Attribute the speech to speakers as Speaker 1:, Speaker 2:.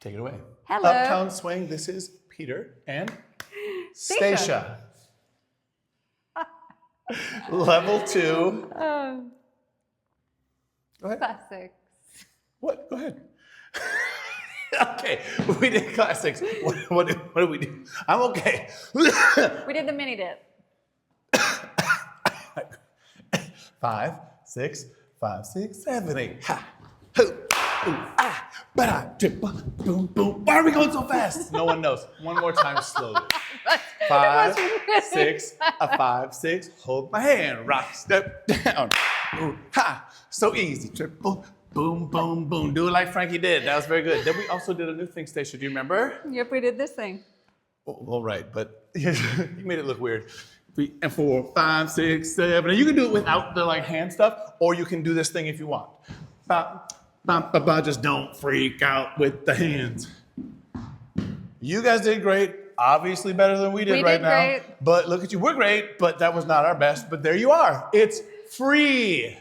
Speaker 1: Take it away.
Speaker 2: Hello.
Speaker 1: Uptown Swing. This is Peter and Stacia. Level 2. Go ahead.
Speaker 2: Classics.
Speaker 1: What? Go ahead. Okay, we did classics. What did we do? I'm okay.
Speaker 2: We did the mini dip.
Speaker 1: 5, 6, 5, 6, 7, 8. Ha, hoo, ooh, ah, ba-da, dip, boom, boom. Why are we going so fast? No one knows. One more time, slowly. 5, 6, a 5, 6. Hold my hand. Rock, step down. Ooh, ha. So easy. Triple, boom, boom, boom. Do it like Frankie did. That was very good. Then we also did a new thing, Stacia. Do you remember?
Speaker 2: Yep, we did this thing.
Speaker 1: All right, but you made it look weird. 3 and 4, 5, 6, 7. And you can do it without the like hand stuff, or you can do this thing if you want. Ba, ba, ba, ba. Just don't freak out with the hands. You guys did great. Obviously better than we did right now.
Speaker 2: Great.
Speaker 1: But look at you. We're great, but that was not our best. But there you are. It's free.